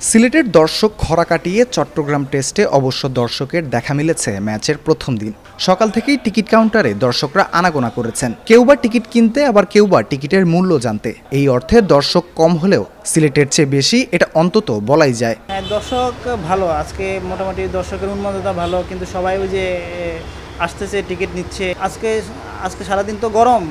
সিলেটের দর্শক খরা কাটিয়ে চট্টগ্রাম টেস্টে অবশ্য দর্শকের দেখা মিলেছে ম্যাচের প্রথম দিন। সকাল থেকেই টিকিট কাউন্টারে দর্শকরা আনাগোনা করেছেন, কেউ বা টিকিট কিনতে, আবার কেউ বা টিকিটের মূল্য জানতে। এই অর্থে দর্শক কম হলেও সিলেটের চেয়ে বেশি, এটা অন্তত বলাই যায়। দর্শক ভালো, আজকে মোটামুটি দর্শকের উন্মাদনা ভালো, কিন্তু সবাই ওই যে আসতেছে, টিকিট নিচ্ছে। আজকে সারাদিন তো গরম,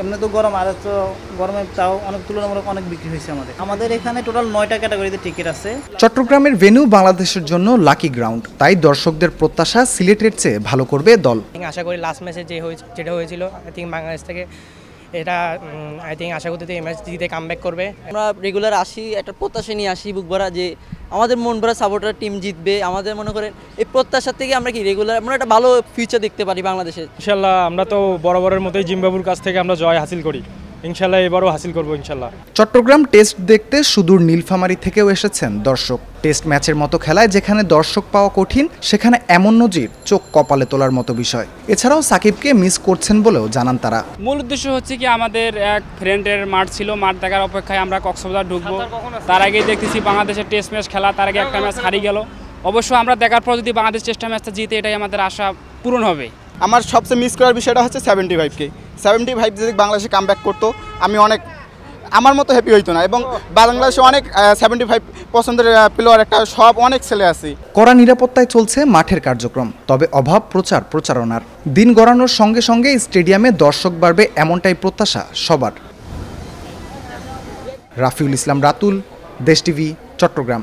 এমনি তো গরম, আর তো গরমে তাও অনেক তুলনামূলক অনেক বিক্রি হয়েছে। আমাদের এখানে টোটাল 9টা ক্যাটাগরিতে টিকিট আছে। চট্টগ্রামের ভেন্যু বাংলাদেশের জন্য লাকি গ্রাউন্ড, তাই দর্শকদের প্রত্যাশা সিলেটের চেয়ে ভালো করবে দল। আশা করি লাস্ট ম্যাচে যেটা হয়েছিল, আই থিঙ্ক বাংলাদেশ থেকে এটা আশা করতে এই ম্যাচ জিতে কামব্যাক করবে। আমরা রেগুলার আসি, একটা প্রত্যাশা নিয়ে আসি বুক ভরা, যে আমাদের মন ভরা সাপোর্টার টিম জিতবে। আমাদের মনে করেন এই প্রত্যাশার থেকে আমরা কি রেগুলার আমরা একটা ভালো ফিউচার দেখতে পারি বাংলাদেশে। ইনশাল্লাহ আমরা তো বরাবরের মতোই জিম্বাবুর কাছ থেকে আমরা জয় হাসিল করি, ইনশাল্লাহ এবারও হাসিল করবো ইনশাল্লাহ। চট্টগ্রাম টেস্ট দেখতে সুদূর নীলফামারী থেকেও এসেছেন দর্শক। টেস্ট ম্যাচের মতো খেলায় যেখানে দর্শক পাওয়া কঠিন, সেখানে এমন নজির চোখ কপালে তোলার মতো বিষয়। এছাড়াও সাকিবকে মিস করছেন বলেও জানান তারা। মূল উদ্দেশ্য হচ্ছে কি, আমাদের এক ফ্রেন্ডের মাঠ ছিল, মাঠ দেখার অপেক্ষায় আমরা কক্সবাজার ঢুকবো। তার আগেই দেখতেছি বাংলাদেশের টেস্ট ম্যাচ খেলা, তার আগে একটা ম্যাচ হারিয়ে গেল। অবশ্য আমরা দেখার পর যদি বাংলাদেশ টেস্ট ম্যাচটা জিতে, এটাই আমাদের আশা পূরণ হবে। আমার সবচেয়ে মিস করার বিষয়টা হচ্ছে 75 যদি বাংলাদেশে কামব্যাক করতো, আমি অনেক আমার মতো হ্যাপি হইতো না। এবং বাংলাদেশে অনেক 75 পছন্দের প্লেয়ার একটা সব অনেক ছেলে আছে। কড়া নিরাপত্তায় চলছে মাঠের কার্যক্রম, তবে অভাব প্রচারণার। দিন গড়ানোর সঙ্গে সঙ্গে স্টেডিয়ামে দর্শক বাড়বে, এমনটাই প্রত্যাশা সবার। রাফিউল ইসলাম রাতুল, দেশ টিভি, চট্টগ্রাম।